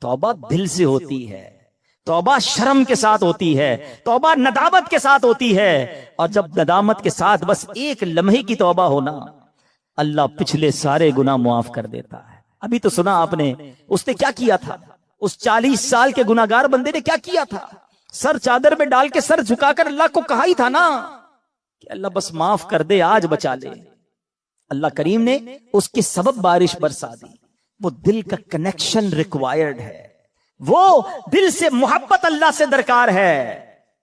توبہ دل سے ہوتی ہے، توبہ شرم کے ساتھ ہوتی ہے، توبہ ندامت کے ساتھ ہوتی ہے، اور جب ندامت کے ساتھ بس ایک لمحے کی توبہ ہونا، اللہ پچھلے سارے گناہ معاف کر دیتا ہے۔ ابھی تو سنا آپ نے اس نے کیا کیا تھا، اس 40 سال کے گناہگار بندے نے کیا کیا تھا، سر چادر میں ڈال کے سر جھکا کر اللہ کو کہا ہی تھا نا کہ اللہ بس معاف کر دے، آج بچا لے۔ اللہ کریم نے اس کے سبب بارش برسا دی۔ وہ دل کا کنیکشن ریکوائرڈ ہے، وہ دل سے محبت اللہ سے درکار ہے،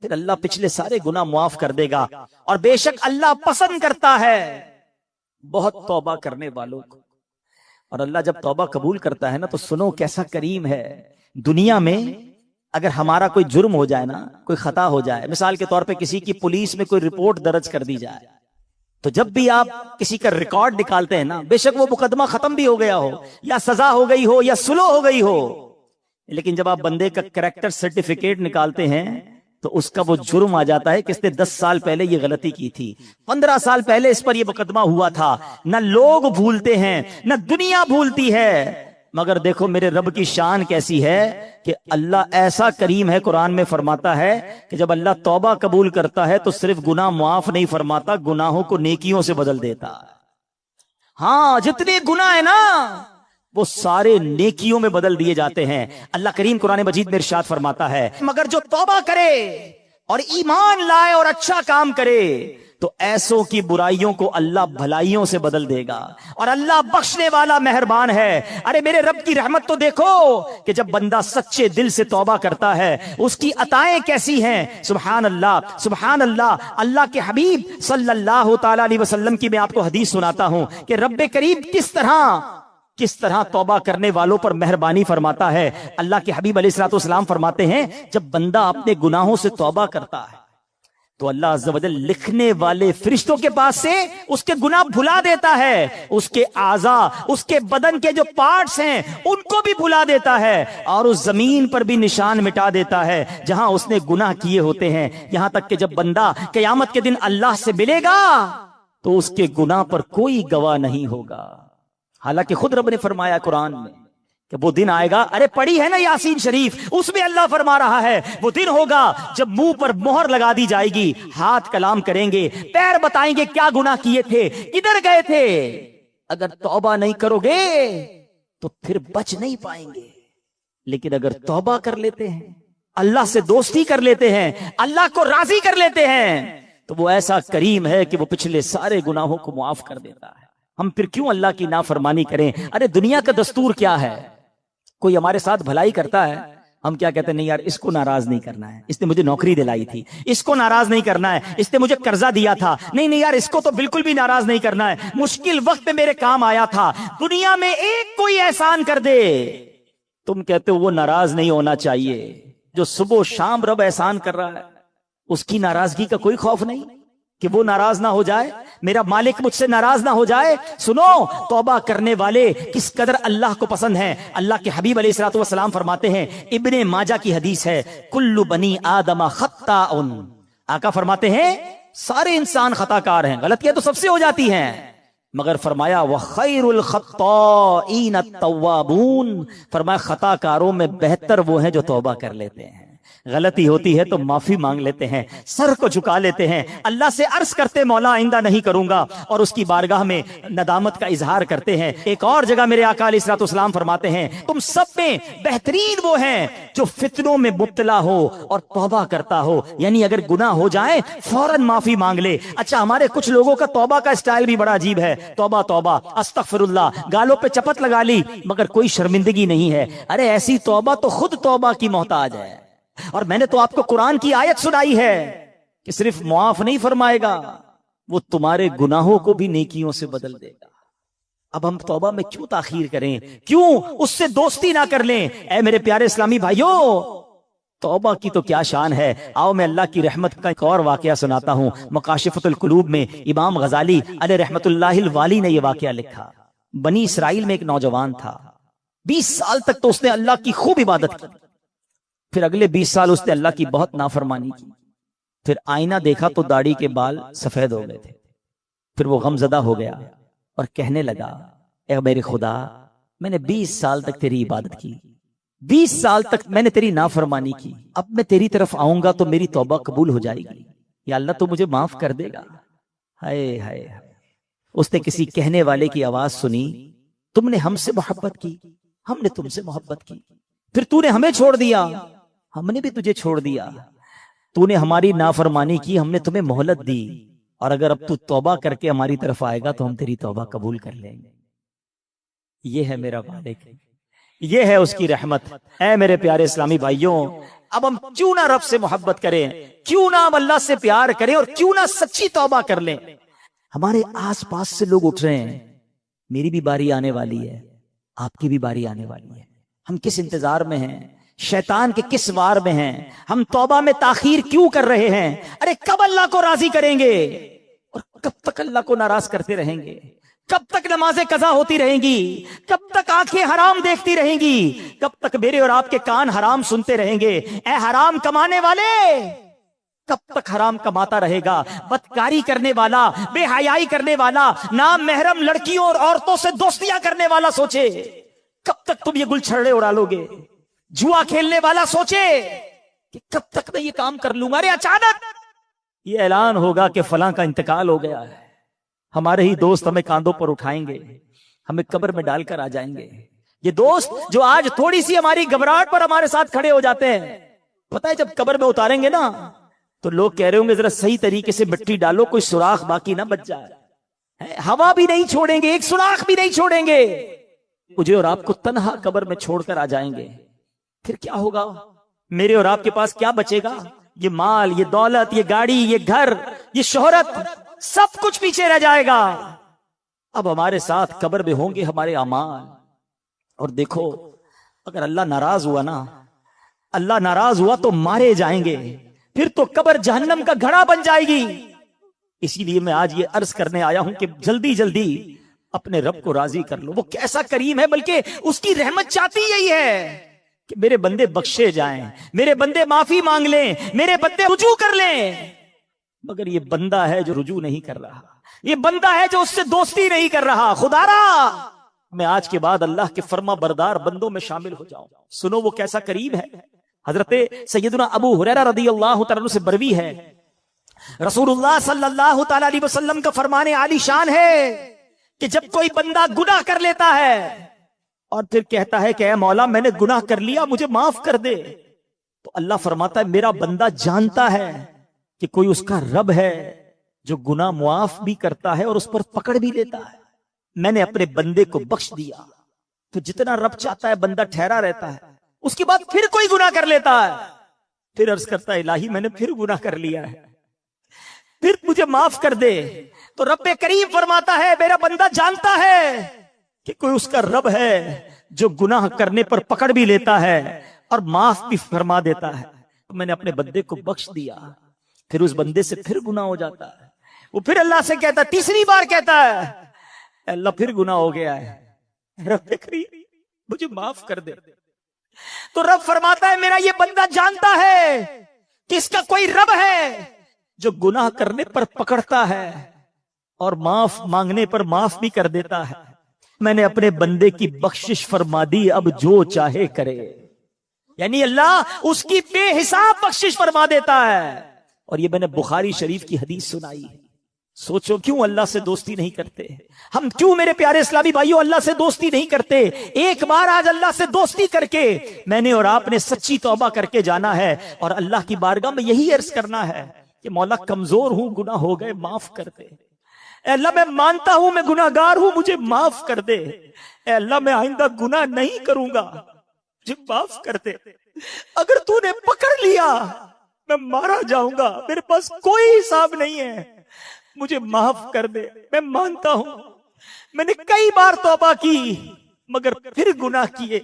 پھر اللہ پچھلے سارے گناہ معاف کر دے گا۔ اور بے شک اللہ پسند کرتا ہے بہت توبہ کرنے والوں کو۔ اور اللہ جب توبہ قبول کرتا ہے نا تو سنو کیسا کریم ہے۔ دنیا میں اگر ہمارا کوئی جرم ہو جائے نا، کوئی خطا ہو جائے، مثال کے طور پہ کسی کی پولیس میں کوئی رپورٹ درج کر دی جائے، تو جب بھی آپ کسی کا ریکارڈ نکالتے ہیں نا، بے شک وہ مقدمہ ختم بھی ہو گیا ہو، یا سزا ہو گئی ہو، یا سلو ہو گئی ہو، لیکن جب آپ بندے کا کریکٹر سرٹیفکیٹ نکالتے ہیں تو اس کا وہ جرم آ جاتا ہے کہ اس نے 10 سال پہلے یہ غلطی کی تھی، 15 سال پہلے اس پر یہ مقدمہ ہوا تھا۔ نہ لوگ بھولتے ہیں، نہ دنیا بھولتی ہے، مگر دیکھو میرے رب کی شان کیسی ہے کہ اللہ ایسا کریم ہے، قرآن میں فرماتا ہے کہ جب اللہ توبہ قبول کرتا ہے تو صرف گناہ معاف نہیں فرماتا، گناہوں کو نیکیوں سے بدل دیتا ہے۔ ہاں، جتنے گناہ ہیں نا وہ سارے نیکیوں میں بدل دیے جاتے ہیں۔ اللہ کریم قرآن مجید میں ارشاد فرماتا ہے مگر جو توبہ کرے اور ایمان لائے اور اچھا کام کرے تو ایسوں کی برائیوں کو اللہ بھلائیوں سے بدل دے گا، اور اللہ بخشنے والا مہربان ہے۔ ارے میرے رب کی رحمت تو دیکھو کہ جب بندہ سچے دل سے توبہ کرتا ہے اس کی عطائیں کیسی ہیں۔ سبحان اللہ، سبحان اللہ۔ اللہ کے حبیب صلی اللہ تعالی علیہ وسلم کی میں آپ کو حدیث سناتا ہوں کہ رب کریم کس طرح توبہ کرنے والوں پر مہربانی فرماتا ہے۔ اللہ کے حبیب علیہ الصلوۃ والسلام فرماتے ہیں جب بندہ اپنے گناہوں سے توبہ کرتا ہے تو اللہ عز و جل لکھنے والے فرشتوں کے پاس سے اس کے گناہ بھلا دیتا ہے، اس کے اعضاء، اس کے بدن کے جو پارٹس ہیں ان کو بھی بھلا دیتا ہے، اور اس زمین پر بھی نشان مٹا دیتا ہے جہاں اس نے گناہ کیے ہوتے ہیں، یہاں تک کہ جب بندہ قیامت کے دن اللہ سے ملے گا تو اس کے گناہ پر کوئی گواہ نہیں ہوگا۔ حالانکہ خود رب نے فرمایا قرآن میں کہ وہ دن آئے گا، ارے پڑھی ہے نا یاسین شریف، اس میں اللہ فرما رہا ہے وہ دن ہوگا جب منہ پر مہر لگا دی جائے گی، ہاتھ کلام کریں گے، پیر بتائیں گے کیا گناہ کیے تھے، کدھر گئے تھے۔ اگر توبہ نہیں کرو گے تو پھر بچ نہیں پائیں گے، لیکن اگر توبہ کر لیتے ہیں، اللہ سے دوستی کر لیتے ہیں، اللہ کو راضی کر لیتے ہیں، تو وہ ایسا کریم ہے کہ وہ پچھلے سارے گناہوں کو معاف کر دیتا ہے۔ ہم پھر کیوں اللہ کی نافرمانی کریں؟ ارے دنیا کا دستور کیا ہے، کوئی ہمارے ساتھ بھلائی کرتا ہے، ہم کیا کہتے ہیں، نہیں یار اس کو ناراض نہیں کرنا ہے، اس نے مجھے نوکری دلائی تھی، اس کو ناراض نہیں کرنا ہے، اس نے مجھے قرضہ دیا تھا، نہیں یار اس کو تو بالکل بھی ناراض نہیں کرنا ہے، مشکل وقت میں میرے کام آیا تھا۔ دنیا میں ایک کوئی احسان کر دے، تم کہتے ہو وہ ناراض نہیں ہونا چاہیے۔ جو صبح و شام رب احسان کر رہا ہے اس کی ناراضگی کا کوئی خوف نہیں کہ وہ ناراض نہ ہو جائے، میرا مالک مجھ سے ناراض نہ ہو جائے۔ سنو توبہ کرنے والے کس قدر اللہ کو پسند ہیں۔ اللہ کے حبیب علیہ الصلوۃ والسلام فرماتے ہیں، ابن ماجہ کی حدیث ہے، کل بنی آدم خطاء، آقا فرماتے ہیں سارے انسان خطا کار ہیں، غلطیاں تو سب سے ہو جاتی ہیں، مگر فرمایا وخیر الخطائین التوابون، فرمایا خطا کاروں میں بہتر وہ ہیں جو توبہ کر لیتے ہیں، غلطی ہوتی ہے تو معافی مانگ لیتے ہیں، سر کو جھکا لیتے ہیں، اللہ سے عرض کرتے مولا آئندہ نہیں کروں گا، اور اس کی بارگاہ میں ندامت کا اظہار کرتے ہیں۔ ایک اور جگہ میرے آقا علیہ الصلوۃ والسلام فرماتے ہیں تم سب میں بہترین وہ ہیں جو فتنوں میں مبتلا ہو اور توبہ کرتا ہو، یعنی اگر گناہ ہو جائے فوراً معافی مانگ لے۔ اچھا ہمارے کچھ لوگوں کا توبہ کا اسٹائل بھی بڑا عجیب ہے، توبہ توبہ استغفر اللہ، گالوں پہ چپت لگا لی مگر کوئی شرمندگی نہیں ہے۔ ارے ایسی توبہ تو خود توبہ کی محتاج ہے، اور میں نے تو آپ کو قرآن کی آیت سنائی ہے کہ صرف معاف نہیں فرمائے گا، وہ تمہارے گناہوں کو بھی نیکیوں سے بدل دے گا۔ اب ہم توبہ میں کیوں تاخیر کریں، کیوں اس سے دوستی نہ کر لیں؟ اے میرے پیارے اسلامی بھائیوں، توبہ کی تو کیا شان ہے۔ آؤ میں اللہ کی رحمت کا ایک اور واقعہ سناتا ہوں۔ مکاشفۃ القلوب میں امام غزالی علیہ رحمت اللہ الوالی نے یہ واقعہ لکھا۔ بنی اسرائیل میں ایک نوجوان تھا، 20 سال تک تو اس نے اللہ کی خوب عبادت کی، پھر اگلے 20 سال اس نے اللہ کی بہت نافرمانی کی، پھر آئینہ دیکھا تو داڑھی کے بال سفید ہو گئے تھے، پھر وہ غمزدہ ہو گیا اور کہنے لگا، اے میرے خدا، میں نے 20 سال تک تیری عبادت کی، 20 سال تک میں نے تیری نافرمانی کی، اب میں تیری طرف آؤں گا تو میری توبہ قبول ہو جائے گی، یا اللہ تو مجھے معاف کر دے گا۔ ہائے ہائے، اس نے کسی کہنے والے کی آواز سنی، تم نے ہم سے محبت کی، ہم نے تم سے محبت کی، پھر تو نے ہمیں چھوڑ دیا، ہم نے بھی تجھے چھوڑ دیا، تو نے ہماری نافرمانی کی، ہم نے تمہیں مہلت دی، اور اگر اب تو توبہ کر کے ہماری طرف آئے گا تو ہم تیری توبہ قبول کر لیں گے۔ یہ ہے میرا مالک، یہ ہے اس کی رحمت۔ اے میرے پیارے اسلامی بھائیوں، اب ہم کیوں نہ رب سے محبت کریں، کیوں نہ ہم اللہ سے پیار کریں، اور کیوں نہ سچی توبہ کر لیں۔ ہمارے آس پاس سے لوگ اٹھ رہے ہیں، میری بھی باری آنے والی ہے، آپ کی بھی باری آنے والی ہے، ہم کس انتظار میں ہیں، شیطان کے کس وار میں ہیں، ہم توبہ میں تاخیر کیوں کر رہے ہیں؟ ارے کب اللہ کو راضی کریں گے، اور کب تک اللہ کو ناراض کرتے رہیں گے؟ کب تک نمازیں قضا ہوتی رہیں گی؟ کب تک آنکھیں حرام دیکھتی رہیں گی؟ کب تک میرے اور آپ کے کان حرام سنتے رہیں گے؟ اے حرام کمانے والے، کب تک حرام کماتا رہے گا؟ بدکاری کرنے والا، بے حیائی کرنے والا، نام محرم لڑکیوں اور عورتوں سے دوستیاں کرنے والا سوچے کب تک تم یہ گل چھڑے اڑا لو گے؟ جوا کھیلنے والا سوچے کہ کب تک میں یہ کام کر لوں گا؟ ارے اچانک یہ اعلان ہوگا کہ فلاں کا انتقال ہو گیا ہے، ہمارے ہی دوست ہمیں کاندھوں پر اٹھائیں گے، ہمیں قبر میں ڈال کر آ جائیں گے۔ یہ دوست جو آج تھوڑی سی ہماری گھبراہٹ پر ہمارے ساتھ کھڑے ہو جاتے ہیں، پتہ ہے جب قبر میں اتاریں گے نا تو لوگ کہہ رہے ہوں گے ذرا صحیح طریقے سے مٹی ڈالو، کوئی سوراخ باقی نہ بچ جائے، ہوا بھی نہیں چھوڑیں گے، ایک سوراخ بھی نہیں چھوڑیں گے، مجھے اور آپ کو تنہا قبر میں چھوڑ کر آ جائیں گے۔ پھر کیا ہوگا؟ میرے اور آپ کے پاس کیا بچے گا؟ یہ مال، یہ دولت، یہ گاڑی، یہ گھر، یہ شہرت، سب کچھ پیچھے رہ جائے گا۔ اب ہمارے ساتھ قبر میں ہوں گے ہمارے اعمال۔ اور دیکھو، اگر اللہ ناراض ہوا نا، اللہ ناراض ہوا تو مارے جائیں گے، پھر تو قبر جہنم کا گھڑا بن جائے گی۔ اسی لیے میں آج یہ عرض کرنے آیا ہوں کہ جلدی جلدی اپنے رب کو راضی کر لو۔ وہ کیسا کریم ہے، بلکہ اس کی رحمت چاہتی یہی ہے کہ میرے بندے بخشے جائیں، میرے بندے معافی مانگ لیں، میرے بندے رجوع کر لیں۔ مگر یہ بندہ ہے جو رجوع نہیں کر رہا، یہ بندہ ہے جو اس سے دوستی نہیں کر رہا۔ خدا را میں آج کے بعد اللہ کے فرما بردار بندوں میں شامل ہو جاؤں۔ سنو وہ کیسا کریم ہے۔ حضرت سیدنا ابو ہریرہ رضی اللہ تعالیٰ عنہ سے بروی ہے، رسول اللہ صلی اللہ تعالیٰ علیہ وسلم کا فرمان عالی شان ہے کہ جب کوئی بندہ گناہ کر لیتا ہے اور پھر کہتا ہے کہ اے مولا میں نے گناہ کر لیا، مجھے معاف کر دے، تو اللہ فرماتا ہے میرا بندہ جانتا ہے کہ کوئی اس کا رب ہے جو گناہ معاف بھی کرتا ہے اور اس پر پکڑ بھی لیتا ہے۔ میں نے اپنے بندے کو بخش دیا۔ تو جتنا رب چاہتا ہے بندہ ٹھہرا رہتا ہے، اس کے بعد پھر کوئی گناہ کر لیتا ہے، پھر عرض کرتا ہے الہی میں نے پھر گناہ کر لیا ہے، پھر مجھے معاف کر دے۔ تو رب کریم فرماتا ہے میرا بندہ جانتا ہے کہ کوئی اس کا رب ہے جو گناہ کرنے پر پکڑ بھی لیتا ہے اور معاف بھی فرما دیتا ہے۔ تو میں نے اپنے بندے کو بخش دیا، پھر اس بندے سے پھر گناہ ہو جاتا ہے، وہ پھر اللہ سے کہتا ہے، تیسری بار کہتا ہے اے اللہ پھر گناہ ہو گیا ہے، رب کریم مجھے معاف کر دے۔ تو رب فرماتا ہے میرا یہ بندہ جانتا ہے کہ اس کا کوئی رب ہے جو گناہ کرنے پر پکڑتا ہے اور معاف مانگنے پر معاف بھی کر دیتا ہے۔ میں نے اپنے بندے کی بخشش فرما دی، اب جو چاہے کرے۔ یعنی اللہ اس کی بے حساب بخشش فرما دیتا ہے۔ اور یہ میں نے بخاری شریف کی حدیث سنائی ہے۔ سوچو کیوں اللہ سے دوستی نہیں کرتے ہم، کیوں میرے پیارے اسلامی بھائیوں اللہ سے دوستی نہیں کرتے؟ ایک بار آج اللہ سے دوستی کر کے میں نے اور آپ نے سچی توبہ کر کے جانا ہے اور اللہ کی بارگاہ میں یہی عرض کرنا ہے کہ مولا کمزور ہوں، گناہ ہو گئے، معاف کر دے۔ اے اللہ میں مانتا ہوں میں گناہگار ہوں، مجھے معاف کر دے۔ اے اللہ میں آئندہ گناہ نہیں کروں گا، مجھے معاف کر دے۔ اگر تو نے پکڑ لیا میں مارا جاؤں گا، میرے پاس کوئی حساب نہیں ہے، مجھے معاف کر دے۔ میں مانتا ہوں میں نے کئی بار توبہ کی مگر پھر گناہ کیے،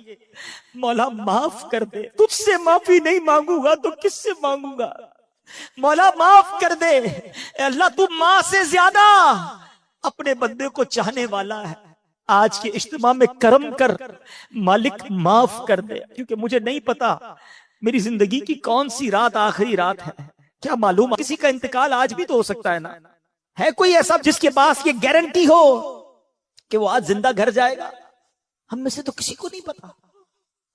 مولا معاف کر دے۔ تجھ سے معافی نہیں مانگوں گا تو کس سے مانگوں گا؟ مولا معاف کر دے۔ اے اللہ تو ماں سے زیادہ اپنے بندے کو چاہنے والا ہے۔ آج کے اجتماع میں کرم کر مالک، معاف کر دے، کیونکہ مجھے نہیں پتا میری زندگی کی کون سی رات آخری رات ہے، کیا معلوم کسی کا انتقال آج بھی تو ہو سکتا ہے نا۔ ہے کوئی ایسا جس کے پاس یہ گارنٹی ہو کہ وہ آج زندہ گھر جائے گا؟ ہم میں سے تو کسی کو نہیں پتا۔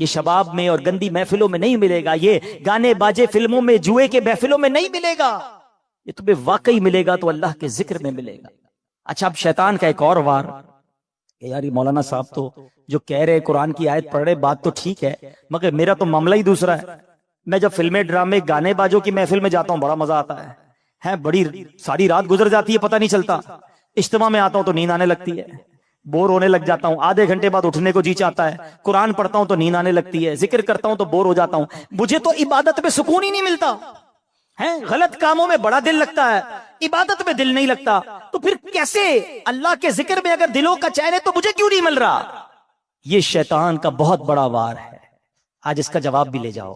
یہ شباب میں اور گندی محفلوں میں نہیں ملے گا، یہ گانے باجے فلموں میں جوئے کے محفلوں میں نہیں ملے گا، یہ تمہیں واقعی ملے گا تو اللہ کے ذکر میں ملے گا۔ اچھا اب شیطان کا ایک اور وار کہ یار یہ مولانا صاحب تو جو کہہ رہے قرآن کی آیت پڑھ رہے بات تو ٹھیک ہے، مگر میرا تو معاملہ ہی دوسرا ہے۔ میں جب فلمیں ڈرامے گانے بازوں کی محفل میں جاتا ہوں بڑا مزہ آتا ہے، بڑی ساری رات گزر جاتی ہے پتہ نہیں چلتا۔ اجتماع میں آتا ہوں تو نیند آنے لگتی ہے، بور ہونے لگ جاتا ہوں، آدھے گھنٹے بعد اٹھنے کو جی چاہتا ہے، قرآن پڑھتا ہوں تو نیند آنے لگتی ہے، ذکر کرتا ہوں تو بور ہو جاتا ہوں، مجھے تو عبادت میں سکون ہی نہیں ملتا ہے۔ غلط کاموں میں بڑا دل لگتا ہے، عبادت میں دل نہیں لگتا، تو پھر کیسے اللہ کے ذکر میں اگر دلوں کا چین ہے تو مجھے کیوں نہیں مل رہا؟ یہ شیطان کا بہت بڑا وار ہے۔ آج اس کا جواب بھی لے جاؤ۔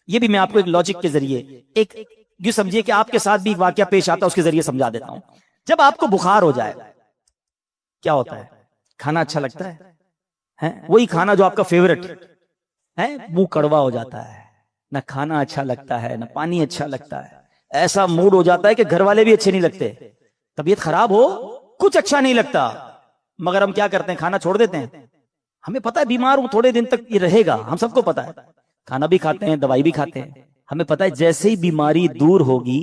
یہ بھی میں آپ کو ایک لاجک کے ذریعے ایک یہ سمجھیے کہ آپ کے ساتھ بھی ایک واقعہ پیش آتا ہے، اس کے ذریعے سمجھا دیتا ہوں۔ جب آپ کو بخار ہو جائے کیا ہوتا ہے؟ کھانا اچھا لگتا ہے، وہی کھانا جو آپ کا فیورٹ ہے، منہ کڑوا ہو جاتا ہے، نہ کھانا اچھا لگتا ہے نہ پانی اچھا لگتا ہے، ایسا موڈ ہو جاتا ہے کہ گھر والے بھی اچھے نہیں لگتے، طبیعت خراب ہو کچھ اچھا نہیں لگتا، مگر ہم کیا کرتے ہیں؟ کھانا چھوڑ دیتے ہیں۔ ہمیں پتا ہے بیمار ہوں تھوڑے دن تک یہ رہے گا، ہم سب کو پتا ہے، کھانا بھی کھاتے ہیں دوائی بھی کھاتے ہیں، ہمیں پتا ہے جیسے ہی بیماری دور ہوگی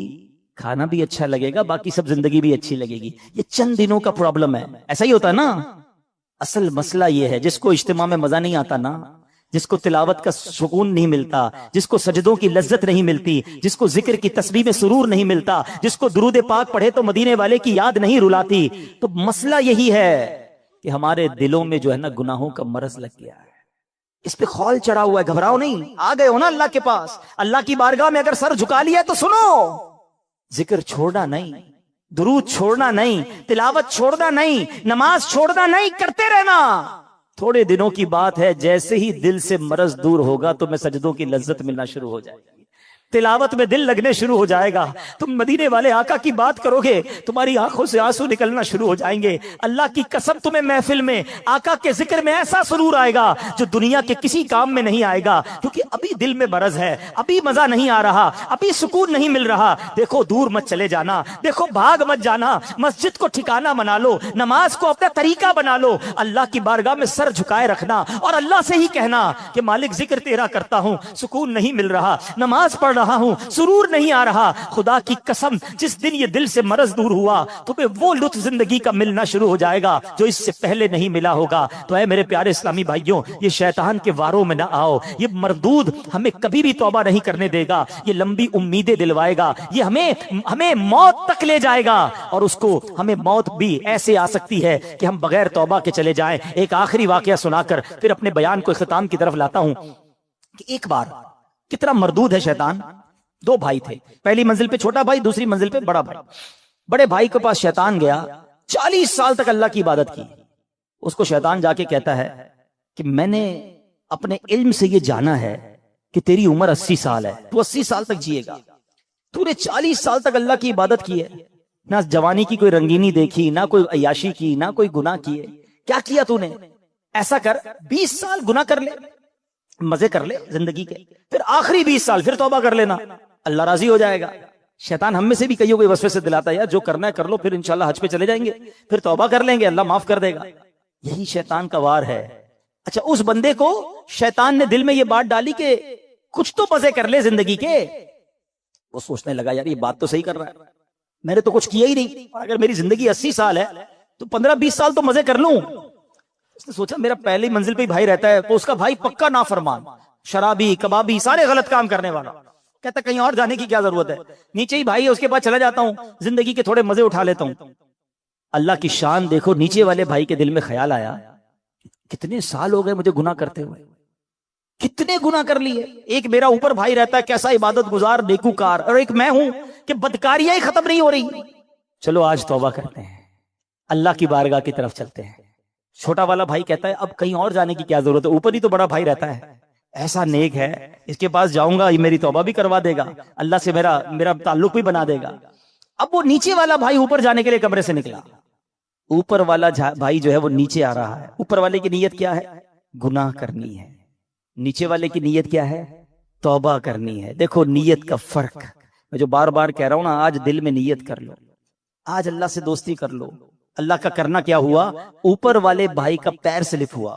کھانا بھی اچھا لگے گا، باقی سب زندگی بھی اچھی لگے گی۔ یہ چند دنوں کا پرابلم ہے، ایسا ہی ہوتا ہے نا۔ اصل مسئلہ یہ ہے جس کو اجتماع میں مزہ نہیں آتا نا، جس کو تلاوت کا سکون نہیں ملتا، جس کو سجدوں کی لذت نہیں ملتی، جس کو ذکر کی تسبیح میں سرور نہیں ملتا، جس کو درود پاک پڑھے تو مدینے والے کی یاد نہیں رلاتی، تو مسئلہ یہی ہے کہ ہمارے دلوں میں جو ہے نا گناہوں کا مرض لگ گیا ہے، اس پہ خول چڑھا ہوا ہے۔ گھبراؤ نہیں، آ گئے ہو نا اللہ کے پاس، اللہ کی بارگاہ میں اگر سر جھکا لیا تو سنو، ذکر چھوڑنا نہیں، درود چھوڑنا نہیں، تلاوت چھوڑنا نہیں، نماز چھوڑنا نہیں، کرتے رہنا۔ تھوڑے دنوں کی بات ہے، جیسے ہی دل سے مرض دور ہوگا تو میں سجدوں کی لذت ملنا شروع ہو جائے گی، تلاوت میں دل لگنے شروع ہو جائے گا، تم مدینے والے آقا کی بات کرو گے تمہاری آنکھوں سے آنسو نکلنا شروع ہو جائیں گے۔ اللہ کی قسم تمہیں محفل میں آقا کے ذکر میں ایسا سرور آئے گا جو دنیا کے کسی کام میں نہیں آئے گا، کیونکہ ابھی دل میں مرض ہے، ابھی مزہ نہیں آ رہا، ابھی سکون نہیں مل رہا۔ دیکھو دور مت چلے جانا، دیکھو بھاگ مت جانا، مسجد کو ٹھکانہ بنا لو، نماز کو اپنا طریقہ بنا لو، اللہ کی بارگاہ میں سر جھکائے رکھنا اور اللہ سے ہی کہنا کہ مالک ذکر تیرا کرتا ہوں، سکون نہیں مل رہا، نماز پڑھ رہا ہوں، سرور نہیں آ رہا، خدا کی قسم جس دن یہ دل سے مرض دور ہوا تمہیں وہ لطف زندگی کا ملنا شروع ہو جائے گا جو اس سے پہلے نہیں ملا ہوگا۔ تو اے میرے پیارے اسلامی بھائیوں، یہ شیطان کے واروں میں نہ آؤ، یہ مردود ہمیں کبھی بھی توبہ نہیں کرنے دے گا، یہ لمبی امیدیں دلوائے گا، یہ ہمیں موت تک لے جائے گا، اور اس کو ہمیں موت بھی ایسے آ سکتی ہے کہ ہم بغیر توبہ کے چلے جائیں۔ ایک آخری واقعہ سنا کر پھر اپنے بیان کو اختتام کی طرف لاتا ہوں کہ ایک بار کتنا مردود ہے شیطان۔ دو بھائی تھے، پہلی منزل پہ چھوٹا بھائی، دوسری منزل پہ بڑا بھائی۔ بڑے بھائی کے پاس شیطان گیا، 40 سال تک اللہ کی عبادت کی۔ اس کو شیطان جا کے کہتا ہے کہ میں نے اپنے علم سے یہ جانا ہے کہ تیری عمر 80 سال ہے، تو 80 سال تک جیے گا، تو نے 40 سال تک اللہ کی عبادت کی ہے، نہ جوانی کی کوئی رنگینی دیکھی، نہ کوئی عیاشی کی، نہ کوئی گناہ کیے، کیا کیا تو نے؟ ایسا کر 20 سال گناہ کر لے، مزے کر لے زندگی کے، پھر آخری 20 سال پھر توبہ کر لینا، اللہ راضی ہو جائے گا۔ شیطان ہم میں سے بھی کئیوں کو وسوسے سے دلاتا ہے، یار جو کرنا ہے کر لو، پھر انشاءاللہ حج پہ چلے جائیں گے، پھر توبہ کر لیں گے، اللہ معاف کر دے گا۔ یہی شیطان کا وار ہے۔ اچھا اس بندے کو شیطان نے دل میں یہ بات ڈالی کہ کچھ تو مزے کر لے زندگی کے۔ وہ سوچنے لگا یار یہ بات تو صحیح کر رہا ہے، میں نے تو کچھ کیا ہی نہیں، اور اگر میری زندگی 80 سال ہے تو 15-20 سال تو مزے کر لوں۔ اس نے سوچا میرا پہلی منزل پہ ہی بھائی رہتا ہے، تو اس کا بھائی پکا نافرمان، شرابی، کبابی، سارے غلط کام کرنے والا، کہتا کہیں اور جانے کی کیا ضرورت ہے، نیچے ہی بھائی ہے اس کے پاس چلا جاتا ہوں، زندگی کے تھوڑے مزے اٹھا لیتا ہوں۔ اللہ کی شان دیکھو، نیچے والے بھائی کے دل میں خیال آیا کتنے سال ہو گئے مجھے گناہ کرتے ہوئے، کتنے گناہ کر لیے، ایک میرا اوپر بھائی رہتا ہے کیسا عبادت گزار نیکوکار، اور ایک میں ہوں کہ بدکاریاں ہی ختم نہیں ہو رہی، چلو آج توبہ کرتے ہیں، اللہ کی بارگاہ کی طرف چلتے ہیں۔ چھوٹا والا بھائی کہتا ہے اب کہیں اور جانے کی کیا ضرورت ہے، اوپر ہی تو بڑا بھائی رہتا ہے، ایسا نیک ہے، اس کے پاس جاؤں گا یہ میری توبہ بھی کروا دے گا، اللہ سے میرا تعلق بھی بنا دے گا۔ اب وہ نیچے والا بھائی اوپر جانے کے لیے کمرے سے نکلا، اوپر والا بھائی جو ہے وہ نیچے آ رہا ہے۔ اوپر والے کی نیت کیا ہے؟ گناہ کرنی ہے، نیچے والے کی نیت کیا ہے؟ توبہ کرنی ہے۔ دیکھو نیت کا فرق، میں جو بار بار کہہ رہا ہوں نا، آج دل میں نیت کر لو، آج اللہ سے دوستی کر لو۔ اللہ کا کرنا کیا ہوا؟ اوپر والے بھائی کا پیر سلپ ہوا،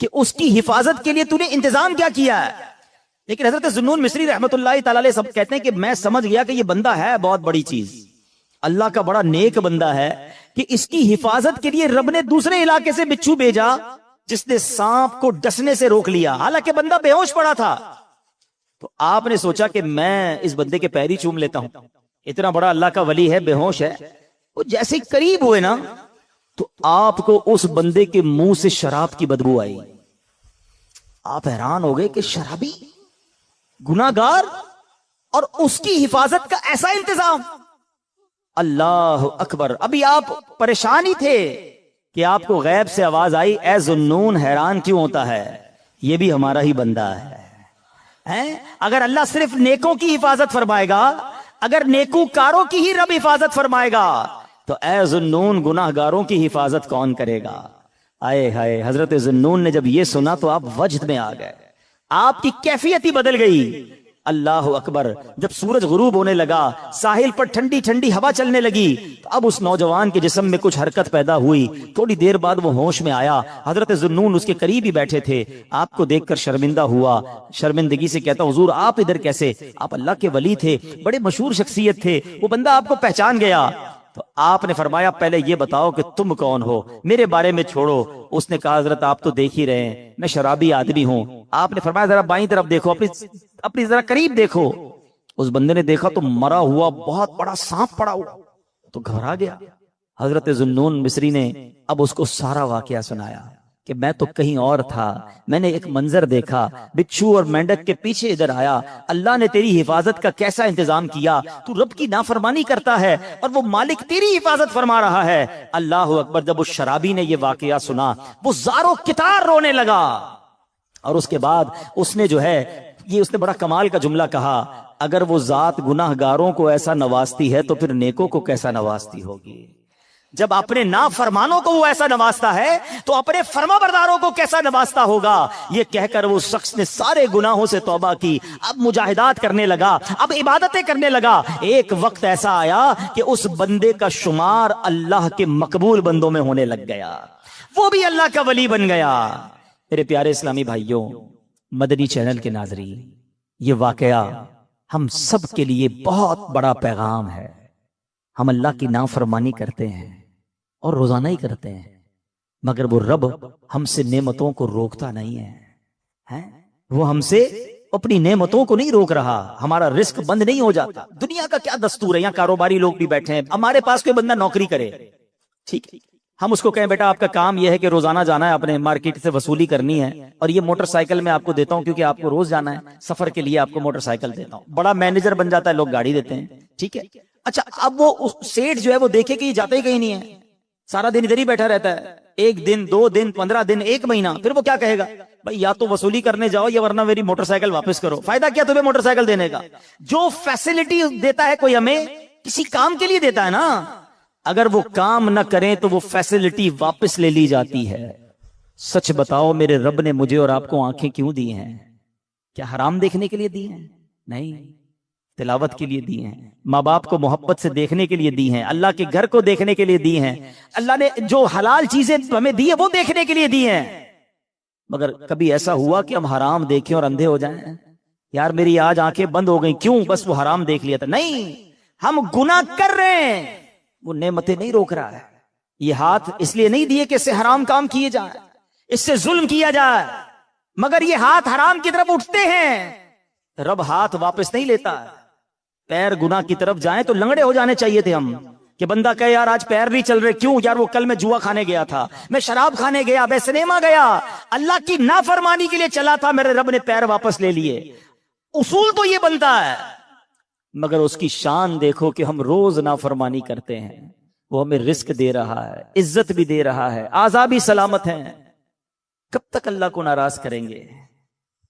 کہ اس کی حفاظت کے لیے تو نے انتظام کیا کیا ہے. لیکن حضرت ذوالنون مصری رحمت اللہ تعالی علیہ سب کہتے ہیں کہ میں سمجھ گیا کہ یہ بندہ ہے بہت بڑی چیز, اللہ کا بڑا نیک بندہ ہے کہ اس کی حفاظت کے لیے رب نے دوسرے علاقے سے بچھو بھیجا جس نے سانپ کو ڈسنے سے روک لیا, حالانکہ بندہ بے ہوش پڑا تھا. تو آپ نے سوچا کہ میں اس بندے کے پیر ہی چوم لیتا ہوں, اتنا بڑا اللہ کا ولی ہے, بے ہوش ہے. وہ جیسے قریب ہوئے نا تو آپ کو اس بندے کے منہ سے شراب کی بدبو آئی. آپ حیران ہو گئے کہ شرابی, گناہگار, اور اس کی حفاظت کا ایسا انتظام. اللہ اکبر. ابھی آپ پریشان ہی تھے کہ آپ کو غیب سے آواز آئی, اے ذوالنون حیران کیوں ہوتا ہے, یہ بھی ہمارا ہی بندہ ہے. اگر اللہ صرف نیکوں کی حفاظت فرمائے گا, اگر نیکوکاروں کی ہی رب حفاظت فرمائے گا, تو اے ذوالنون گناہگاروں کی حفاظت کون کرے گا. آئے ہائے, حضرت ذوالنون نے جب یہ سنا تو آپ وجد میں آ گئے, آپ کی کیفیت ہی بدل گئی. اللہ اکبر. جب سورج غروب ہونے لگا, ساحل پر ٹھنڈی ٹھنڈی ہوا چلنے لگی, تو اب اس نوجوان کے جسم میں کچھ حرکت پیدا ہوئی. تھوڑی دیر بعد وہ ہوش میں آیا. حضرت ذوالنون اس کے قریب ہی بیٹھے تھے. آپ کو دیکھ کر شرمندہ ہوا, شرمندگی سے کہتا, حضور آپ ادھر کیسے؟ آپ اللہ کے ولی تھے, بڑے مشہور شخصیت تھے, وہ بندہ آپ کو پہچان گیا. تو آپ نے فرمایا پہلے یہ بتاؤ کہ تم کون ہو, میرے بارے میں چھوڑو. اس نے کہا حضرت آپ تو دیکھ ہی رہے ہیں, میں شرابی آدمی ہوں. آپ نے فرمایا ذرا بائیں طرف دیکھو, اپنی ذرا قریب دیکھو. اس بندے نے دیکھا تو مرا ہوا بہت بڑا سانپ پڑا ہوا, تو گھبرا گیا. حضرت ذوالنون مصری نے اب اس کو سارا واقعہ سنایا کہ میں تو کہیں اور تھا, میں نے ایک منظر دیکھا, بچھو اور مینڈک کے پیچھے ادھر آیا, اللہ نے تیری حفاظت کا کیسا انتظام کیا, تو رب کی نافرمانی کرتا ہے اور وہ مالک تیری حفاظت فرما رہا ہے. اللہ اکبر. جب اس شرابی نے یہ واقعہ سنا وہ زارو کتار رونے لگا, اور اس کے بعد اس نے جو ہے یہ اس نے بڑا کمال کا جملہ کہا, اگر وہ ذات گناہگاروں کو ایسا نوازتی ہے تو پھر نیکوں کو کیسا نوازتی ہوگی. جب اپنے نافرمانوں کو وہ ایسا نوازتا ہے تو اپنے فرما برداروں کو کیسا نوازتا ہوگا. یہ کہہ کر وہ شخص نے سارے گناہوں سے توبہ کی, اب مجاہدات کرنے لگا, اب عبادتیں کرنے لگا. ایک وقت ایسا آیا کہ اس بندے کا شمار اللہ کے مقبول بندوں میں ہونے لگ گیا, وہ بھی اللہ کا ولی بن گیا. میرے پیارے اسلامی بھائیوں, مدنی چینل کے ناظرین, یہ واقعہ ہم سب کے لیے بہت بڑا پیغام ہے. ہم اللہ کی نافرمانی کرتے ہیں اور روزانہ ہی کرتے ہیں, مگر وہ رب ہم سے نعمتوں کو روکتا نہیں ہے. وہ ہم سے اپنی نعمتوں کو نہیں روک رہا, ہمارا رزق بند نہیں ہو جاتا. دنیا کا کیا دستور ہے, یہاں کاروباری لوگ بھی بیٹھے ہیں, ہمارے پاس کوئی بندہ نوکری کرے, ٹھیک ہے, ہم اس کو کہیں بیٹا آپ کا کام یہ ہے کہ روزانہ جانا ہے, اپنے مارکیٹ سے وصولی کرنی ہے, اور یہ موٹر سائیکل میں آپ کو دیتا ہوں کیونکہ آپ کو روز جانا ہے, سفر کے لیے آپ کو موٹر سائیکل دیتا ہوں. بڑا مینیجر بن جاتا ہے, لوگ گاڑی دیتے ہیں, ٹھیک ہے. اچھا, اب وہ سیٹ جو ہے وہ دیکھے کہ یہ جاتا ہی کہیں نہیں ہے, سارا دن ادھر ہی بیٹھا رہتا ہے, 1 دن 2 دن 15 دن 1 مہینہ, پھر وہ کیا کہے گا, بھائی یا تو وصولی کرنے جاؤ یا ورنہ میری موٹر سائیکل واپس کرو. فائدہ کیا تمہیں موٹر سائیکل دینے کا؟ جو فیسلٹی دیتا ہے کوئی ہمیں کسی کام کے لیے دیتا ہے نا, اگر وہ کام نہ کریں تو وہ فیسلٹی واپس لے لی جاتی ہے. سچ بتاؤ میرے رب نے مجھے اور آپ کو آنکھیں کیوں دی ہیں؟ کیا حرام دیکھنے کے لیے دی ہیں؟ نہیں, تلاوت کے لیے دی ہیں, ماں باپ کو محبت سے دیکھنے کے لیے دی ہیں, اللہ کے گھر کو دیکھنے کے لیے دی ہیں, اللہ نے جو حلال چیزیں ہمیں دی ہیں وہ دیکھنے کے لیے دی ہیں. مگر کبھی ایسا ہوا کہ ہم حرام دیکھیں اور اندھے ہو جائیں, یار میری آج آنکھیں بند ہو گئیں, کیوں؟ بس وہ حرام دیکھ لیا تھا. نہیں, ہم گناہ کر رہے ہیں, وہ نعمتیں نہیں روک رہا ہے. یہ ہاتھ اس لیے نہیں دیے کہ اس سے حرام کام کیے جائیں, اس سے ظلم کیا جائے, مگر یہ ہاتھ حرام کی طرف اٹھتے ہیں, رب ہاتھ واپس نہیں لیتا. پیر گناہ کی طرف جائیں تو لنگڑے ہو جانے چاہیے تھے ہم, کہ بندہ کہے یار آج پیر نہیں چل رہے, کیوں یار؟ وہ کل میں جوا کھانے گیا تھا, میں شراب کھانے گیا, میں سنیما گیا, اللہ کی نافرمانی کے لیے چلا تھا, میرے رب نے پیر واپس لے لیے. اصول تو یہ بنتا ہے, مگر اس کی شان دیکھو کہ ہم روز نافرمانی کرتے ہیں. وہ ہمیں رزق دے رہا ہے, عزت بھی دے رہا ہے, اعضاء بھی سلامت ہیں. کب تک اللہ کو ناراض کریں گے؟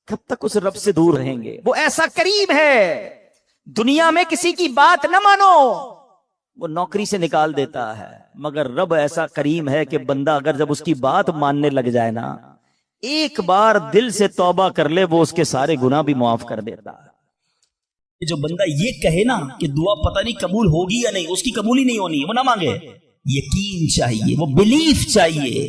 کب تک اس رب سے دور رہیں گے؟ وہ ایسا کریم ہے, دنیا میں کسی کی بات نہ مانو, وہ نوکری سے نکال دیتا ہے, مگر رب ایسا کریم ہے کہ بندہ اگر جب اس کی بات ماننے لگ جائے نا, ایک بار دل سے توبہ کر لے, وہ اس کے سارے گناہ بھی معاف کر دیتا ہے. جو بندہ یہ کہے نا کہ دعا پتہ نہیں قبول ہوگی یا نہیں, اس کی قبول ہی نہیں ہونی, وہ نہ مانگے. یقین چاہیے, وہ بلیف چاہیے,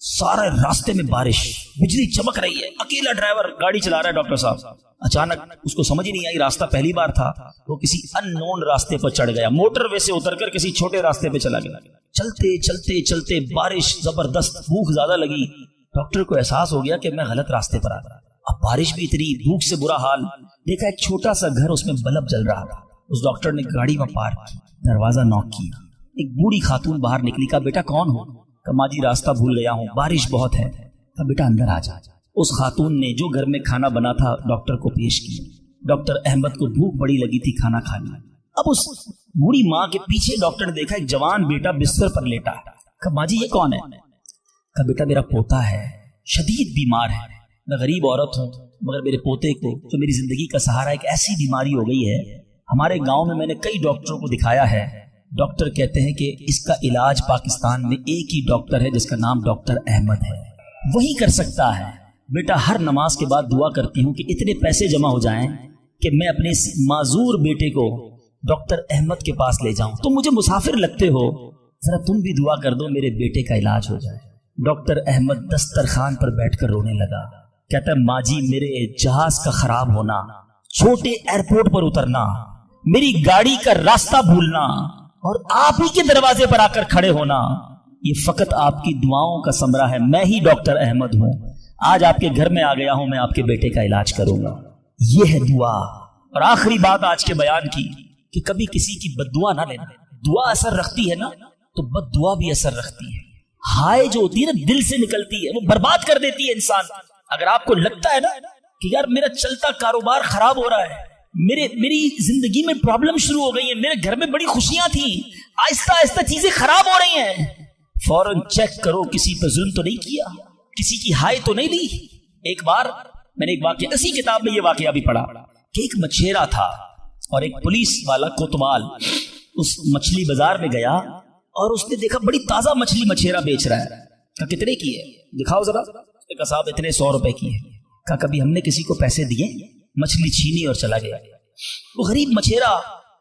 سارے راستے میں بارش، بجلی چمک رہی ہے، اکیلا ڈرائیور گاڑی چلا رہا ہے ڈاکٹر صاحب. اچانک اس کو سمجھ ہی نہیں آئی، راستہ پہلی بار تھا، وہ کسی ان نون راستے پر چڑھ گیا، موٹر وے سے اتر کر کسی چھوٹے راستے پہ چلا گیا. چلتے چلتے چلتے بارش زبردست، بھوک زیادہ لگی. ڈاکٹر کو احساس ہو گیا کہ میں غلط راستے پر آ گیا. اب بارش بھی اتنی، بھوک سے برا حال. دیکھا ایک چھوٹا سا گھر، اس میں بلب جل رہا تھا. اس ڈاکٹر نے گاڑی میں پارک کی، دروازہ نوک کیا. ایک بوڑھی خاتون باہر نکلی. کہا بیٹا کون ہو؟ کہا ماں جی راستہ بھول گیا ہوں، بارش بہت ہے. کہا بیٹا اندر آ جا. اس خاتون نے جو گھر میں کھانا بنا تھا ڈاکٹر کو پیش کیا. ڈاکٹر احمد کو بھوک بڑی لگی تھی، کھانا کھا لیا. اب اس بوڑھی ماں کے پیچھے ڈاکٹر نے دیکھا ایک جوان بیٹا بستر پر لیٹا ہے. کہا ماں جی یہ کون ہے؟ کہا بیٹا میرا پوتا ہے، شدید بیمار ہے. میں غریب عورت ہوں مگر میرے پوتے کو جو میری زندگی کا سہارا، ایک ایسی بیماری ہو گئی ہے. ہمارے گاؤں میں نے کئی ڈاکٹروں کو دکھایا ہے. ڈاکٹر کہتے ہیں کہ اس کا علاج پاکستان میں ایک ہی ڈاکٹر ہے جس کا نام ڈاکٹر احمد ہے، وہی کر سکتا ہے. بیٹا ہر نماز کے بعد دعا کرتی ہوں کہ اتنے پیسے جمع ہو جائیں کہ میں اپنے اس معذور بیٹے کو ڈاکٹر احمد کے پاس لے جاؤں. تم مجھے مسافر لگتے ہو، ذرا تم بھی دعا کر دو میرے بیٹے کا علاج ہو جائے. ڈاکٹر احمد دسترخوان پر بیٹھ کر رونے لگا. کہتا ہے ماں جی میرے جہاز کا خراب ہونا، چھوٹے ایئرپورٹ پر اترنا، میری گاڑی کا راستہ بھولنا اور آپ ہی کے دروازے پر آ کر کھڑے ہونا، یہ فقط آپ کی دعاؤں کا ثمرہ ہے. میں ہی ڈاکٹر احمد ہوں، آج آپ کے گھر میں آ گیا ہوں، میں آپ کے بیٹے کا علاج کروں گا. یہ ہے دعا. اور آخری بات آج کے بیان کی کہ کبھی کسی کی بد دعا نہ لینا. دعا اثر رکھتی ہے نا تو بد دعا بھی اثر رکھتی ہے. ہائے جو ہوتی ہے نا دل سے نکلتی ہے، وہ برباد کر دیتی ہے انسان. اگر آپ کو لگتا ہے نا کہ یار میرا چلتا کاروبار خراب ہو رہا ہے، میری زندگی میں پرابلم شروع ہو گئی ہیں، میرے گھر میں بڑی خوشیاں تھیں، آہستہ آہستہ چیزیں خراب ہو رہی ہیں، فوراً چیک کرو کسی پہ ظلم تو نہیں کیا، کسی کی ہائے تو نہیں لی. ایک بار میں نے ایک واقعہ، اسی کتاب میں یہ واقعہ بھی پڑھا کہ ایک مچھیرا تھا اور ایک پولیس والا کوتوال اس مچھلی بازار میں گیا اور اس نے دیکھا بڑی تازہ مچھلی مچھیرا بیچ رہا ہے. کہا کتنے کی ہے؟ دکھاؤ ذرا. کہا صاحب اتنے 100 روپے کی ہے. کہا کبھی ہم نے کسی کو پیسے دیے؟ مچھلی چھینی اور چلا گیا. وہ غریب مچھیرا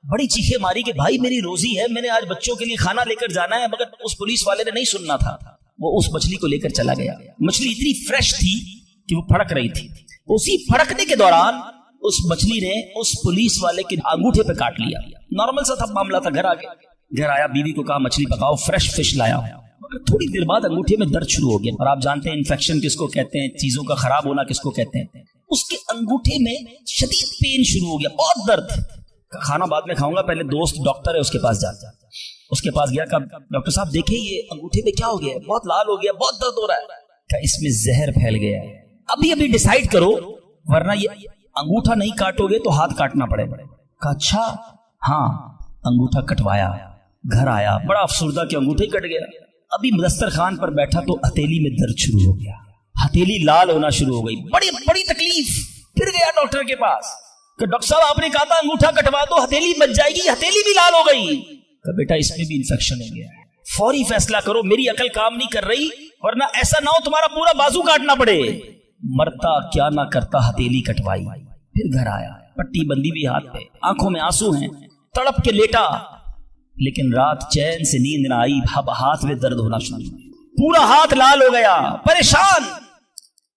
بڑی چیخیں ماری کہ بھائی میری روزی ہے، میں نے آج بچوں کے لیے کھانا لے کر جانا ہے، مگر اس پولیس والے نے نہیں سننا تھا. وہ اس مچھلی کو لے کر چلا گیا. مچھلی اتنی فریش تھی کہ وہ پھڑک رہی تھی. اسی پھڑکنے کے دوران اس مچھلی نے اس پولیس والے کے انگوٹھے پہ کاٹ لیا. نارمل سا تھا معاملہ تھا. گھر آیا، بیوی کو کہا مچھلی پکاؤ، فریش فش لایا. مگر تھوڑی دیر بعد انگوٹھے میں درد شروع ہو گیا. اور آپ جانتے ہیں انفیکشن کس کو کہتے ہیں، چیزوں کا خراب ہونا کس کو کہتے ہیں. اس کے انگوٹھے میں شدید پین شروع ہو گیا، بہت درد. کھانا بعد میں کھاؤں گا، پہلے دوست ڈاکٹر ہے اس کے پاس جاتا. اس کے پاس گیا، کہا ڈاکٹر صاحب دیکھیں یہ انگوٹھے میں کیا ہو گیا ہے، بہت لال ہو گیا، بہت درد ہو رہا ہے. کہا اس میں زہر پھیل گیا ہے، ابھی ڈیسائیڈ کرو ورنہ یہ انگوٹھا نہیں کاٹو گے تو ہاتھ کاٹنا پڑے گا. کہا اچھا. ہاں انگوٹھا کٹوایا، گھر آیا بڑا افسردہ کہ انگوٹھا ہی کٹ گیا. ابھی دسترخوان پر بیٹھا تو ہتھیلی میں درد شروع ہو گیا، ہتھیلی لال ہونا شروع ہو گئی، بڑی تکلیف. پھر گیا ڈاکٹر کے پاس کہ ڈاکٹر صاحب آپ نے کہا تھا انگوٹھا کٹوا دو ہتھیلی بچ جائے گی، ہتھیلی بھی لال ہو گئی. کہ بیٹا اس میں بھی انفیکشن ہو گیا ہے، فوری فیصلہ کرو، میری عقل کام نہیں کر رہی ورنہ ایسا نہ ہو تمہارا پورا بازو کاٹنا پڑے. مرتا کیا نہ کرتا، ہتھیلی کٹوائی. پھر گھر آیا، پٹی بندی بھی ہاتھ پہ، آنکھوں میں آنسو ہیں، تڑپ کے لیٹا. لیکن رات چین سے نیند نہ آئی، ہاتھ میں درد ہونا شروع ہوا، پورا ہاتھ لال ہو گیا، پریشان.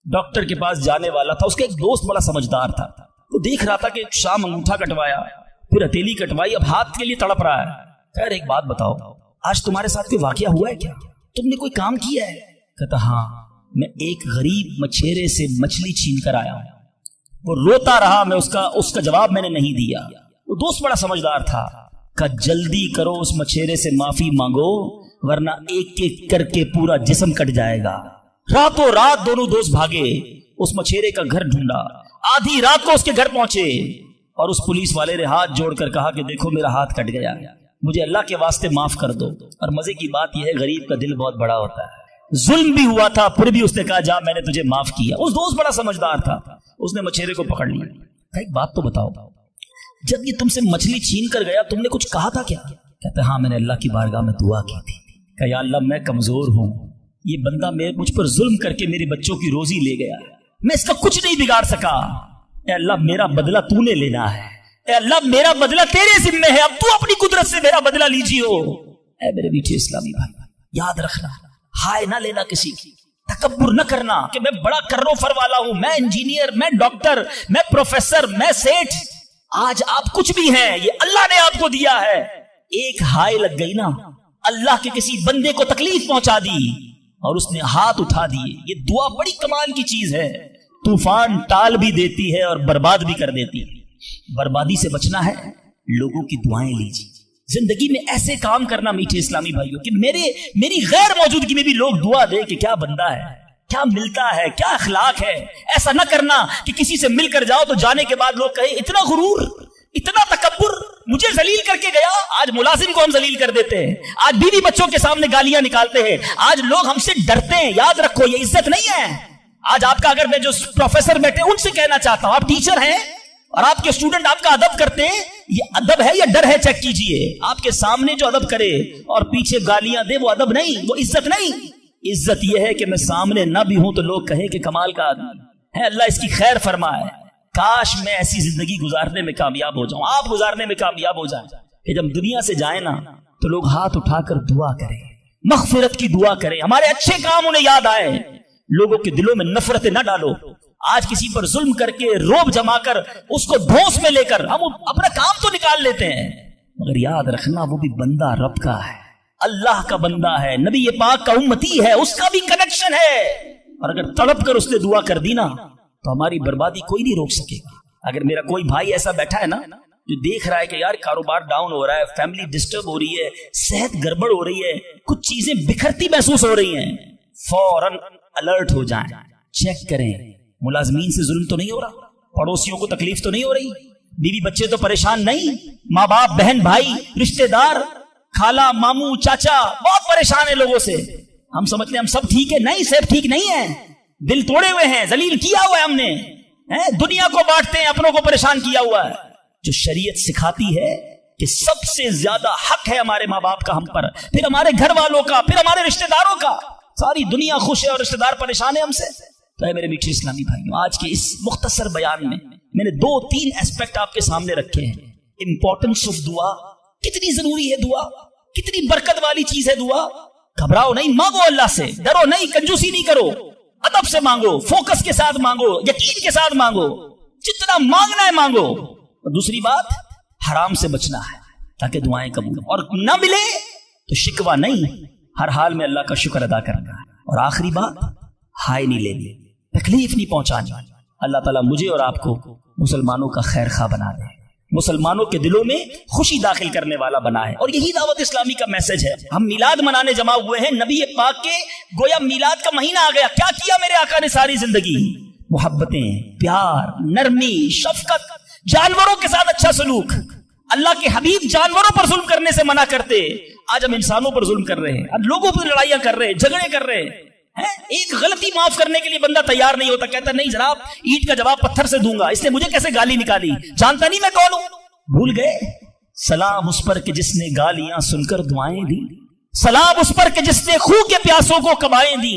ڈاکٹر کے پاس جانے والا تھا، اس کا ایک دوست بڑا سمجھدار تھا، وہ دیکھ رہا تھا کہ شام انگوٹھا کٹوایا، پھر ہتھیلی کٹوائی، اب ہاتھ کے لیے تڑپ رہا ہے. خیر ایک بات بتاؤ، آج تمہارے ساتھ کوئی واقعہ ہوا ہے کیا؟ تم نے کوئی کام کیا ہے؟ کہتا ہاں میں ایک غریب مچھیرے سے مچھلی چھین کر آیا ہوں. وہ روتا رہا، میں اس کا جواب میں نے نہیں دیا. وہ دوست بڑا سمجھدار تھا، کہ جلدی کرو اس مچھیرے سے معافی مانگو ورنہ ایک ایک کر کے پورا جسم کٹ جائے گا. راتوں رات دونوں دوست بھاگے، اس مچھیرے کا گھر ڈھونڈا، آدھی رات کو اس کے گھر پہنچے اور اس پولیس والے نے ہاتھ جوڑ کر کہا کہ دیکھو میرا ہاتھ کٹ گیا، مجھے اللہ کے واسطے معاف کر دو. اور مزے کی بات یہ ہے غریب کا دل بہت بڑا ہوتا ہے، ظلم بھی ہوا تھا پھر بھی اس نے کہا جا میں نے تجھے معاف کیا. اس دوست بڑا سمجھدار تھا، اس نے مچھیرے کو پکڑ لیا. ایک بات تو بتاؤ، جب یہ تم سے مچھلی چھین کر گیا تم نے کچھ کہا تھا کیا؟ کہتا ہاں میں نے اللہ کی بارگاہ میں دعا کی تھی کہ یا اللہ میں کمزور ہوں، یہ بندہ مجھ پر ظلم کر کے میرے بچوں کی روزی لے گیا، میں اس کا کچھ نہیں بگاڑ سکا. اے اللہ میرا بدلہ تو نے لینا ہے، اے اللہ میرا بدلہ تیرے ذمہ ہے، اب تو اپنی قدرت سے میرا بدلہ لیجیے. اے میرے میٹھے اسلامی بھائی یاد رکھنا، ہائے نہ لینا کسی کی. تکبر نہ کرنا کہ میں بڑا کرو فر والا ہوں، میں انجینئر، میں ڈاکٹر، میں پروفیسر، میں سیٹھ۔ آج آپ کچھ بھی ہیں، یہ اللہ نے آپ کو دیا ہے۔ ایک ہائے لگ گئی نا، اللہ کے کسی بندے کو تکلیف پہنچا دی اور اس نے ہاتھ اٹھا دیے، یہ دعا بڑی کمال کی چیز ہے، طوفان ٹال بھی دیتی ہے اور برباد بھی کر دیتی ہے۔ بربادی سے بچنا ہے، لوگوں کی دعائیں لیجیے۔ زندگی میں ایسے کام کرنا میٹھے اسلامی بھائیوں کہ میری غیر موجودگی میں بھی لوگ دعا دے کہ کیا بندہ ہے، کیا ملتا ہے، کیا اخلاق ہے۔ ایسا نہ کرنا کہ کسی سے مل کر جاؤ تو جانے کے بعد لوگ کہیں اتنا غرور، اتنا تکبر، مجھے ذلیل کر کے گیا۔ آج ملازم کو ہم ذلیل کر دیتے ہیں، آج بیوی بچوں کے سامنے گالیاں نکالتے ہیں، آج لوگ ہم سے ڈرتے ہیں۔ یاد رکھو یہ عزت نہیں ہے۔ آج آپ کا اگر میں جو پروفیسر بیٹھے ان سے کہنا چاہتا ہوں، آپ ٹیچر ہیں اور آپ کے اسٹوڈنٹ آپ کا ادب کرتے ہیں، یہ ادب ہے یا ڈر ہے؟ چیک کیجئے۔ آپ کے سامنے جو ادب کرے اور پیچھے گالیاں دے، وہ ادب نہیں، وہ عزت نہیں۔ عزت یہ ہے کہ میں سامنے نہ بھی ہوں تو لوگ کہیں کہ کمال کا آدمی ہے، اللہ اس کی خیر فرمائے۔ کاش میں ایسی زندگی گزارنے میں کامیاب ہو جاؤں، آپ گزارنے میں کامیاب ہو جائیں کہ جب دنیا سے جائیں نا تو لوگ ہاتھ اٹھا کر دعا کریں، مغفرت کی دعا کریں، ہمارے اچھے کام انہیں یاد آئے۔ لوگوں کے دلوں میں نفرتیں نہ ڈالو۔ آج کسی پر ظلم کر کے، روب جما کر، اس کو دھوس میں لے کر ہم اپنا کام تو نکال لیتے ہیں، مگر یاد رکھنا وہ بھی بندہ رب کا ہے، اللہ کا بندہ ہے، نبی پاک کا امتی ہے، اس کا بھی کنیکشن ہے۔ اور اگر تڑپ کر اس نے دعا کر دی نا تو ہماری بربادی کوئی نہیں روک سکے گا۔ اگر میرا کوئی بھائی ایسا بیٹھا ہے نا جو دیکھ رہا ہے کہ یار کاروبار ڈاؤن ہو رہا ہے، فیملی ڈسٹرب ہو رہی ہے، صحت گڑبڑ ہو رہی ہے، کچھ چیزیں بکھرتی محسوس ہو رہی ہیں، فوراً الرٹ ہو جائیں، چیک کریں ملازمین سے ظلم تو نہیں ہو رہا، پڑوسیوں کو تکلیف تو نہیں ہو رہی، بیوی بچے تو پریشان نہیں، ماں باپ، بہن بھائی، رشتہ دار، خالہ ماموں چاچا بہت پریشان ہیں لوگوں سے۔ ہم سمجھتے ہیں ہم سب ٹھیک ہے، نہیں صرف ٹھیک نہیں ہے، دل توڑے ہوئے ہیں، ذلیل کیا ہوا ہے ہم نے، دنیا کو بانٹتے ہیں، اپنوں کو پریشان کیا ہوا ہے۔ جو شریعت سکھاتی ہے کہ سب سے زیادہ حق ہے ہمارے ماں باپ کا ہم پر، پھر ہمارے گھر والوں کا، پھر ہمارے رشتہ داروں کا۔ ساری دنیا خوش ہے اور رشتہ دار پریشان ہے ہم سے۔ تو اے میرے میٹھے اسلامی بھائیوں، آج کے اس مختصر بیان میں نے 2-3 ایسپیکٹ آپ کے سامنے رکھے ہیں۔ امپورٹنس آف دعا، کتنی ضروری ہے دعا، کتنی برکت والی چیز ہے دعا۔ گھبراؤ نہیں، مانگو اللہ سے، ڈرو نہیں، کنجوسی نہیں کرو، ادب سے مانگو، فوکس کے ساتھ مانگو، یقین کے ساتھ مانگو، جتنا مانگنا ہے مانگو۔ اور دوسری بات، حرام سے بچنا ہے تاکہ دعائیں قبول ہوں، اور نہ ملے تو شکوہ نہیں، ہر حال میں اللہ کا شکر ادا کرنا ہے۔ اور آخری بات، ہائے نہیں لینی، تکلیف نہیں پہنچانی۔ اللہ تعالیٰ مجھے اور آپ کو مسلمانوں کا خیر خواہ بنا دے، مسلمانوں کے دلوں میں خوشی داخل کرنے والا بنا ہے، اور یہی دعوت اسلامی کا میسج ہے۔ ہم میلاد منانے جمع ہوئے ہیں، نبی پاک کے گویا میلاد کا مہینہ آ گیا، کیا کیا میرے آقا نے ساری زندگی؟ محبتیں، پیار، نرمی، شفقت، جانوروں کے ساتھ اچھا سلوک۔ اللہ کے حبیب جانوروں پر ظلم کرنے سے منع کرتے، آج ہم انسانوں پر ظلم کر رہے ہیں، آج لوگوں پر لڑائیاں کر رہے ہیں، جھگڑے کر رہے ہیں۔ ایک غلطی معاف کرنے کے لیے بندہ تیار نہیں ہوتا، کہتا نہیں جناب اینٹ کا جواب پتھر سے دوں گا، اس نے مجھے کیسے گالی نکالی، جانتا نہیں میں کون ہوں۔ بھول گئے سلام اس پر کہ جس نے گالیاں سن کر دعائیں دی، سلام اس پر کہ جس نے خون کے پیاسوں کو کبائیں دی۔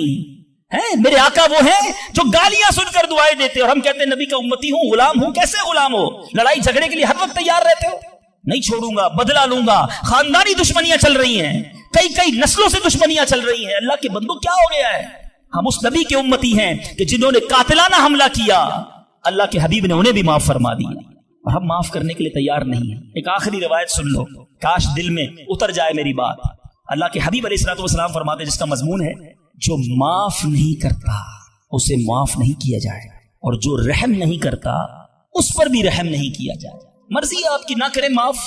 میرے آقا وہ ہیں جو گالیاں سن کر دعائیں دیتے، اور ہم کہتے ہیں نبی کا امتی ہوں، غلام ہوں۔ کیسے غلام ہو؟ لڑائی جھگڑے کے لیے ہر وقت تیار رہتے ہو، نہیں چھوڑوں گا، بدلہ لوں گا۔ خاندانی دشمنیاں چل رہی ہیں، کئی نسلوں سے دشمنیاں چل رہی ہیں۔ اللہ کے بندو کیا ہو گیا ہے؟ ہم اس نبی کے امتی ہیں کہ جنہوں نے قاتلانہ حملہ کیا، اللہ کے حبیب نے انہیں بھی معاف فرما دیا، اور ہم معاف کرنے کے لیے تیار نہیں ہیں۔ ایک آخری روایت سن لو، کاش دل میں اتر جائے میری بات۔ اللہ کے حبیب علیہ الصلوۃ والسلام فرماتے ہیں، جس کا مضمون ہے جو معاف نہیں کرتا اسے معاف نہیں کیا جائے، اور جو رحم نہیں کرتا اس پر بھی رحم نہیں کیا جائے۔ مرضی ہے آپ کی، نہ کریں معاف،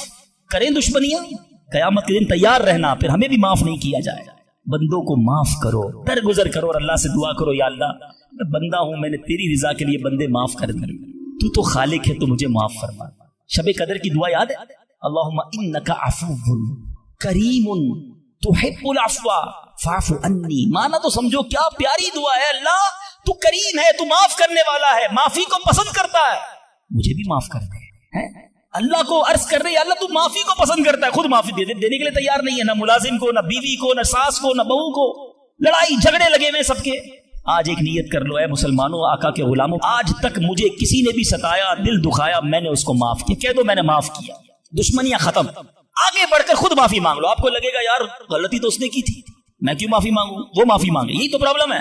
کریں دشمنیاں، قیامت کے دن تیار رہنا، پھر ہمیں بھی معاف نہیں کیا جائے۔ بندوں کو معاف کرو، درگزر کرو، اور اللہ سے دعا کرو، یا اللہ میں بندہ ہوں، میں نے تیری رضا کے لیے بندے معاف کر دی، تو خالق ہے، تو مجھے معاف فرما۔ شب قدر کی دعا یاد ہے؟ اللہم انک عفو کریم تحب العفو فاعف عنی۔ مانا تو سمجھو کیا پیاری دعا ہے، اللہ تو کریم ہے، تو معاف کرنے والا ہے، معافی کو پسند کرتا ہے، مجھے بھی معاف کر دے۔ اللہ کو عرض کر رہے ہیں، اللہ تو معافی کو پسند کرتا ہے، خود معافی دینے کے لیے تیار نہیں ہے، نہ ملازم کو، نہ بیوی کو، نہ ساس کو، نہ بہو کو، لڑائی جھگڑے لگے ہوئے سب کے۔ آج ایک نیت کر لو، اے مسلمانوں، آقا کے غلاموں، آج تک مجھے کسی نے بھی ستایا، دل دکھایا، میں نے اس کو معاف کیا، کہہ دو میں نے معاف کیا، دشمنیاں ختم۔ آگے بڑھ کر خود معافی مانگ لو۔ آپ کو لگے گا یار غلطی تو اس نے کی تھی، میں کیوں معافی مانگوں، وہ معافی مانگے، یہی تو پرابلم ہے۔